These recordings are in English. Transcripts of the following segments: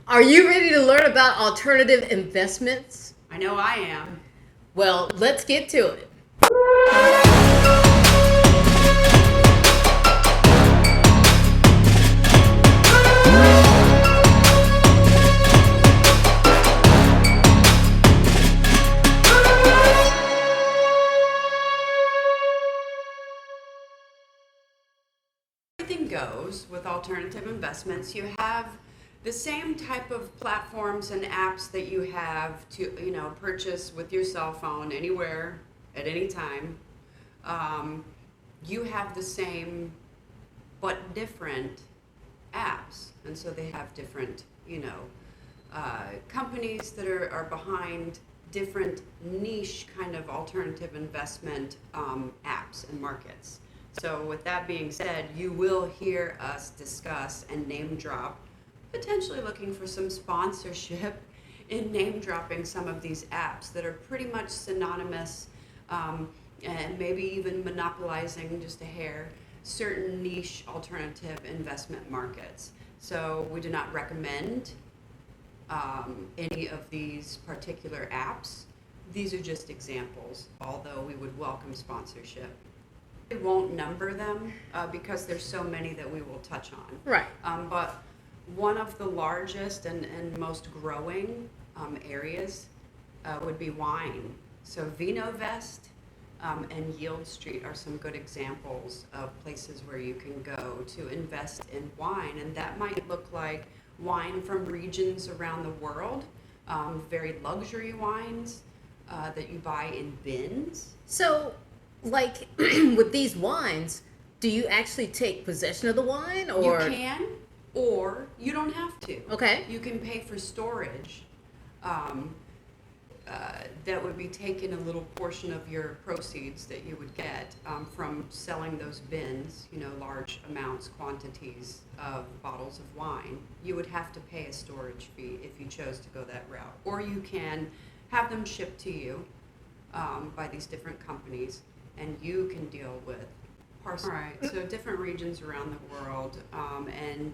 Are you ready to learn about alternative investments? I know I am. Well, let's get to it. Everything goes with alternative investments. You have the same type of platforms and apps that you have to, purchase with your cell phone anywhere at any time. You have the same but different apps, and so they have different, companies that are behind different niche kind of alternative investment apps and markets. So, with that being said, you will hear us discuss and name drop, potentially looking for some sponsorship in name dropping some of these apps that are pretty much synonymous, and maybe even monopolizing just a hair certain niche alternative investment markets. So, we do not recommend any of these particular apps. These are just examples, although we would welcome sponsorship. We won't number them because there's so many that we will touch on. Right. But one of the largest and most growing areas would be wine. So VinoVest and Yield Street are some good examples of places where you can go to invest in wine. And that might look like wine from regions around the world, very luxury wines that you buy in bins. So, like with these wines, do you actually take possession of the wine, or You can, or you don't have to. Okay. You can pay for storage. That would be taking a little portion of your proceeds that you would get from selling those bins, large amounts, quantities of bottles of wine. You would have to pay a storage fee if you chose to go that route. Or you can have them shipped to you by these different companies, and you can deal with parcels. All right, so different regions around the world, and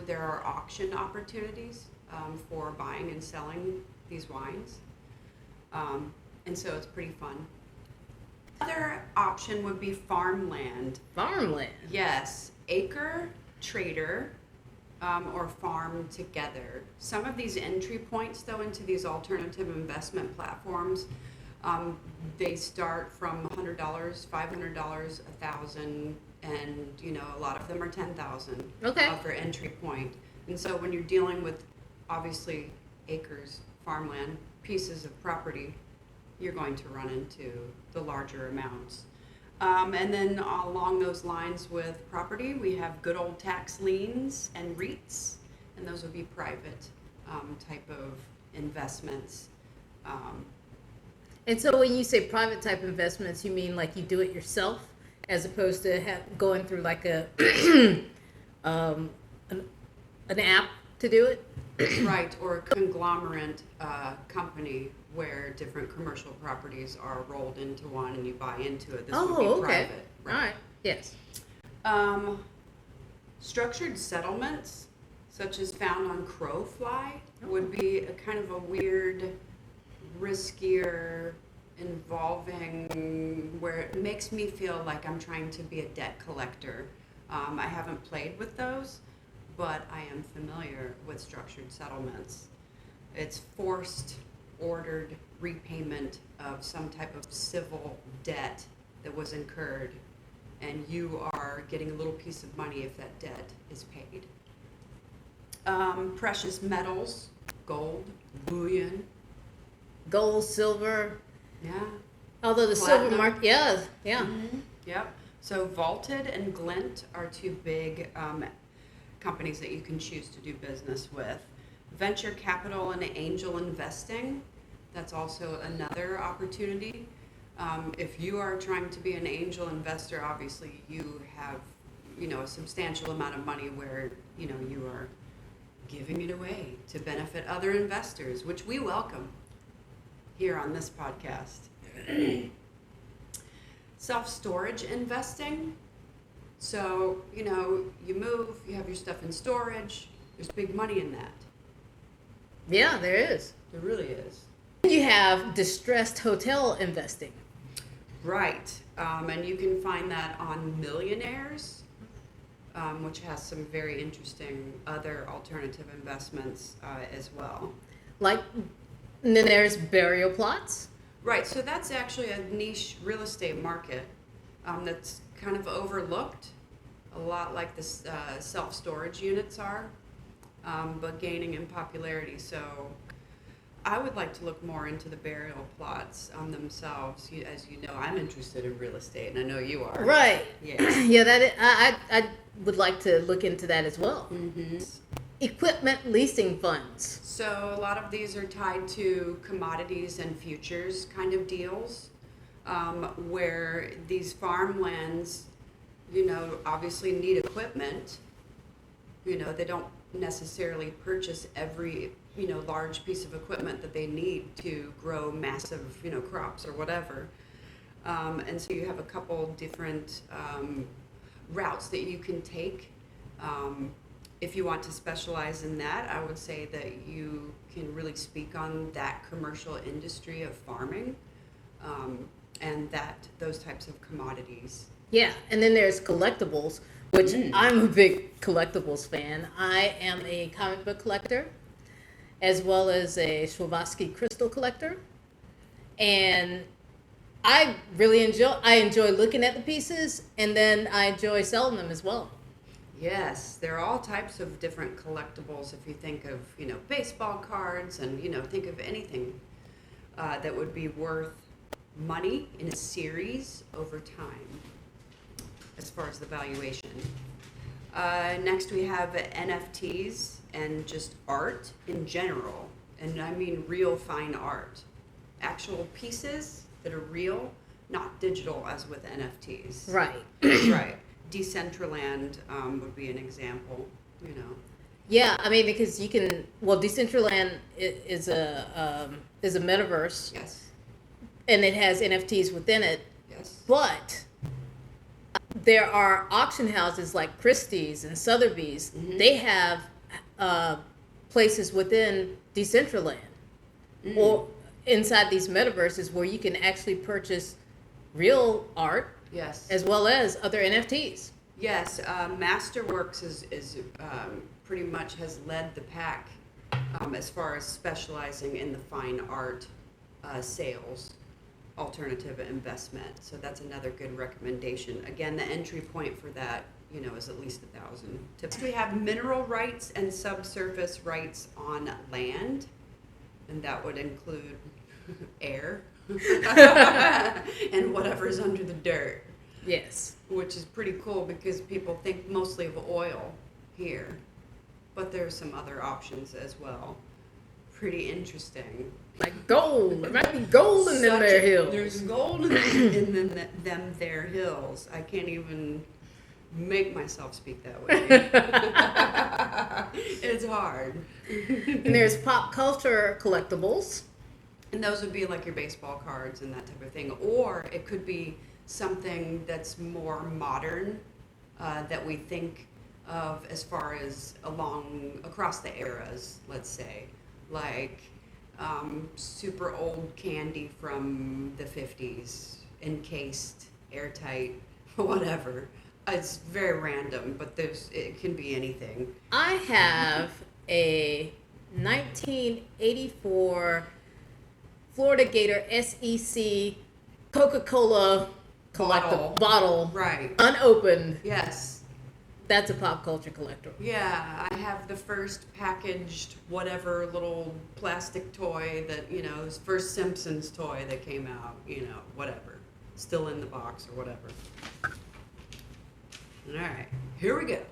there are auction opportunities for buying and selling these wines, and so it's pretty fun. Another option would be farmland. farmland? Yes, acre, trader, or farm together. Some of these entry points, though, into these alternative investment platforms, they start from $100, $500, $1,000, and a lot of them are $10,000 Okay. for entry point. And so when you're dealing with obviously acres, farmland, pieces of property, you're going to run into the larger amounts. And then along those lines with property, we have good old tax liens and REITs, and those would be private type of investments. And so when you say private type investments, you mean like you do it yourself, as opposed to going through like a an app to do it? Right, or a conglomerate company where different commercial properties are rolled into one and you buy into it. This would be Okay. private. All right. Yes. Structured settlements, such as found on Crowfly, would be a kind of a weird, riskier, involving, where it makes me feel like I'm trying to be a debt collector. I haven't played with those, but I am familiar with structured settlements. It's forced, ordered repayment of some type of civil debt that was incurred, and you are getting a little piece of money if that debt is paid. Precious metals, gold, bullion, Gold, silver. yeah. Although the silver Platinum. market, yeah. Mm-hmm. Yep. So Vaulted and Glint are two big companies that you can choose to do business with. Venture capital and angel investing, that's also another opportunity. If you are trying to be an angel investor, obviously you have, a substantial amount of money where, you are giving it away to benefit other investors, which we welcome here on this podcast. Self-storage investing. So, you move, you have your stuff in storage, there's big money in that. Yeah, there is. There really is. You have distressed hotel investing. Right. And you can find that on Millionaires, which has some very interesting other alternative investments as well. Like, and then there's burial plots. Right. So that's actually a niche real estate market that's kind of overlooked, a lot like the self-storage units are, but gaining in popularity. So I would like to look more into the burial plots themselves. As you know, I'm interested in real estate, and I know you are. Right. Yeah. Yeah, I would like to look into that as well. Mm-hmm. Equipment leasing funds. So a lot of these are tied to commodities and futures kind of deals, where these farmlands, obviously need equipment. They don't necessarily purchase every large piece of equipment that they need to grow massive crops or whatever, and so you have a couple different routes that you can take. If you want to specialize in that, I would say that you can really speak on that commercial industry of farming, and those types of commodities. Yeah, and then there's collectibles, which I'm a big collectibles fan. I am a comic book collector, as well as a Swarovski crystal collector, and I really enjoy looking at the pieces, and then I enjoy selling them as well. Yes, there are all types of different collectibles. If you think of baseball cards, and think of anything that would be worth money in a series over time, as far as the valuation. Next, we have NFTs and just art in general, and I mean real fine art, actual pieces that are real, not digital as with NFTs. Right. Right. Decentraland would be an example. Yeah, I mean, because Decentraland is a metaverse, Yes. and it has NFTs within it. Yes. But there are auction houses like Christie's and Sotheby's. Mm-hmm. They have places within Decentraland or inside these metaverses where you can actually purchase real art Yes. as well as other NFTs. Yes. Masterworks is pretty much has led the pack as far as specializing in the fine art sales alternative investment. So that's another good recommendation. Again, the entry point for that, is at least $1,000. Next, we have mineral rights and subsurface rights on land, and that would include air and whatever's under the dirt. Yes. Which is pretty cool because people think mostly of oil here, but there's some other options as well. Pretty interesting. Like gold. There might be gold in them there hills. There's gold in them there hills. I can't even make myself speak that way. It's hard. And there's pop culture collectibles. And those would be like your baseball cards and that type of thing. Or it could be something that's more modern that we think of as far as across the eras, let's say. Like super old candy from the 50s, encased, airtight, whatever. It's very random, but it can be anything. I have a 1984 Florida Gator SEC Coca-Cola collectible bottle, Right. unopened. Yes. That's a pop culture collector. Yeah, I have the first packaged whatever little plastic toy that, his first Simpsons toy that came out, whatever. Still in the box or whatever. All right, here we go.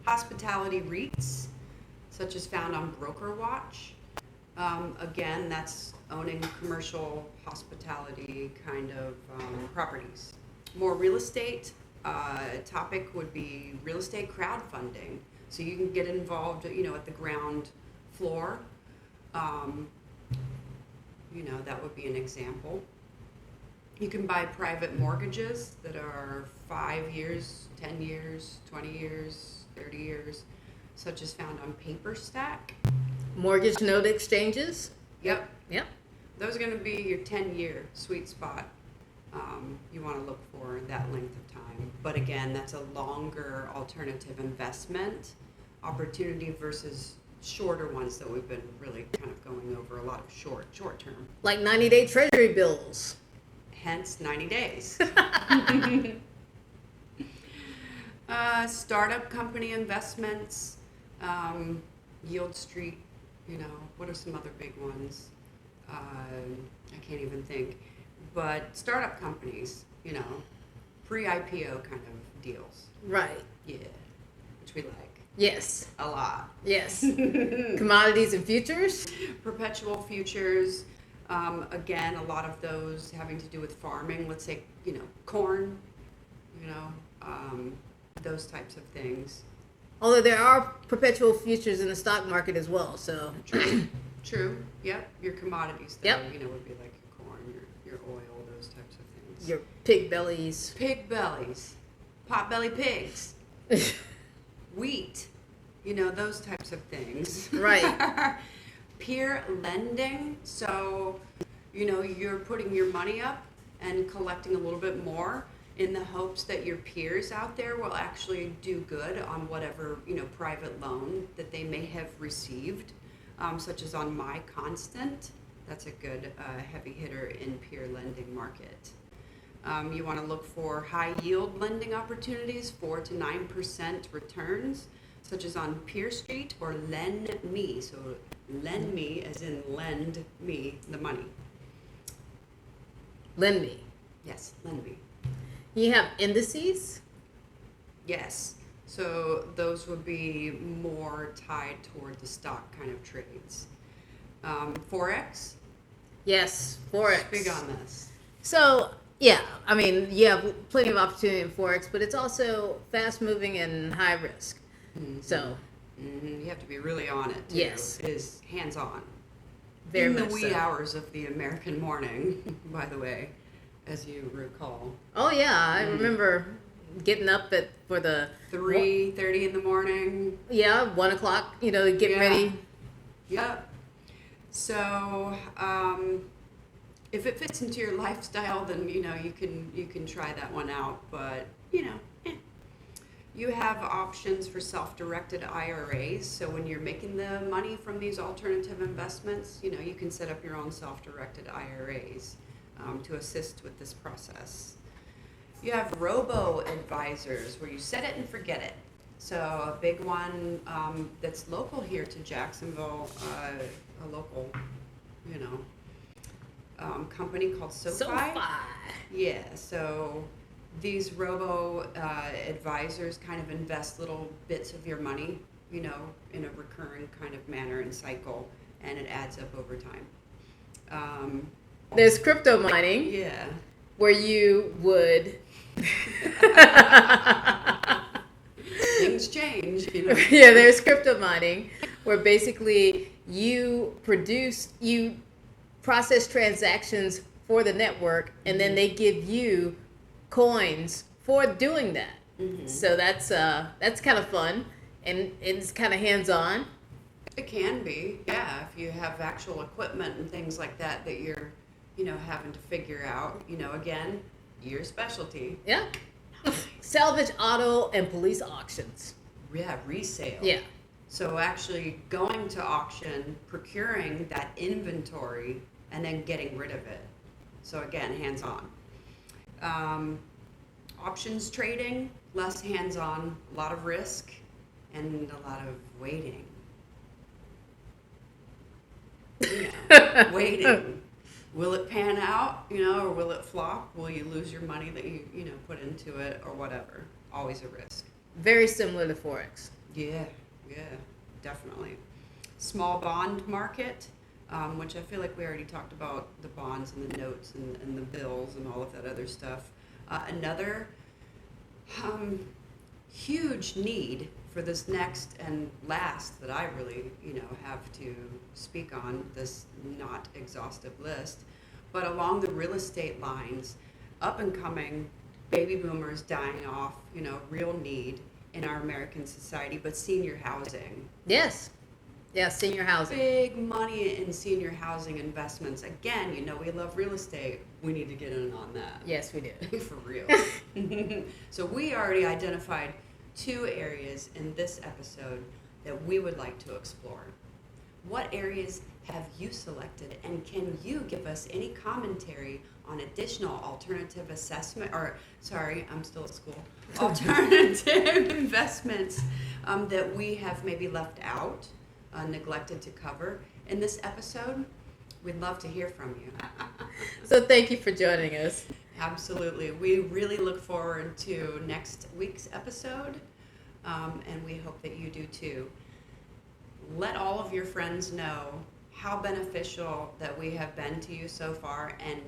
Hospitality REITs, such as found on Broker Watch. Again, that's owning commercial hospitality kind of properties. More real estate. Topic would be real estate crowdfunding. So you can get involved, at the ground floor. That would be an example. You can buy private mortgages that are 5 years, 10 years, 20 years, 30 years, such as found on PaperStack. Mortgage note exchanges. Yep. Yep. Those are going to be your 10-year sweet spot. You want to look for that length of time. But again, that's a longer alternative investment opportunity versus shorter ones that we've been really kind of going over, a lot of short term. Like 90-day treasury bills. Hence 90 days. Startup company investments, Yield Street, what are some other big ones? I can't even think. But startup companies, pre-IPO kind of deals. Right. Yeah, which we like. Yes. A lot. Yes. Commodities and futures. Perpetual futures. Again, a lot of those having to do with farming. Let's say, corn, those types of things. Although there are perpetual futures in the stock market as well, so. True. Yep. Your commodities, though, Yep. Would be like your corn, your oil, those types of things. Your pig bellies. Pig bellies, potbelly pigs, wheat, those types of things. Right. Peer lending. So, you're putting your money up and collecting a little bit more in the hopes that your peers out there will actually do good on whatever, private loan that they may have received, such as on My Constant. That's a good heavy hitter in peer lending market. You want to look for high yield lending opportunities, 4 to 9% returns, such as on Peer Street or Lend Me. So lend me as in lend me the money. Lend me. Yes, lend me. You have indices. Yes. So those would be more tied toward the stock kind of trades. Forex? Yes, Forex. Big on this. So, yeah, I mean, you have plenty of opportunity in Forex, but it's also fast moving and high risk. Mm-hmm. So, You have to be really on it, too. Yes. It is hands-on. very in the much wee so. hours of the American morning, by the way, as you recall. Oh, yeah, I remember getting up for the 3:30 in the morning. 1 o'clock, to get Yeah. ready. Yep. So, if it fits into your lifestyle, then you can try that one out. But you have options for self-directed IRAs. So when you're making the money from these alternative investments, you can set up your own self-directed IRAs to assist with this process. You have robo-advisors where you set it and forget it. So a big one that's local here to Jacksonville, a local, company called SoFi. Yeah, so these robo-advisors kind of invest little bits of your money, in a recurring kind of manner and cycle, and it adds up over time. There's crypto mining, Yeah. where you would... Things change, Yeah, there's crypto mining, where basically you process transactions for the network, and then they give you coins for doing that. Mm-hmm. So that's kind of fun, and it's kind of hands-on. It can be, yeah, if you have actual equipment and things like that you're, having to figure out, again, your specialty. Yeah. Salvage, auto, and police auctions. Yeah, resale. Yeah. So actually going to auction, procuring that inventory, and then getting rid of it. So again, hands-on. Options trading, less hands-on, a lot of risk, and a lot of waiting. Waiting. Will it pan out, or will it flop? Will you lose your money that you put into it or whatever? Always a risk. Very similar to Forex. Yeah, definitely. Small bond market, which I feel like we already talked about the bonds and the notes and the bills and all of that other stuff. Another huge need for this next and last that I really, have to speak on, this not exhaustive list, but along the real estate lines, up and coming baby boomers dying off, real need in our American society, but senior housing. Yes. Yeah, senior housing. Big money in senior housing investments. Again, we love real estate. We need to get in on that. Yes, we do. For real. So we already identified 2 areas in this episode that we would like to explore. What areas have you selected, and can you give us any commentary on additional alternative assessment, I'm still at school, alternative investments that we have maybe left out, neglected to cover in this episode? We'd love to hear from you. So thank you for joining us. Absolutely. We really look forward to next week's episode, and we hope that you do too. Let all of your friends know how beneficial that we have been to you so far, and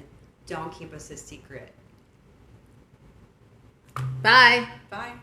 don't keep us a secret. Bye. Bye.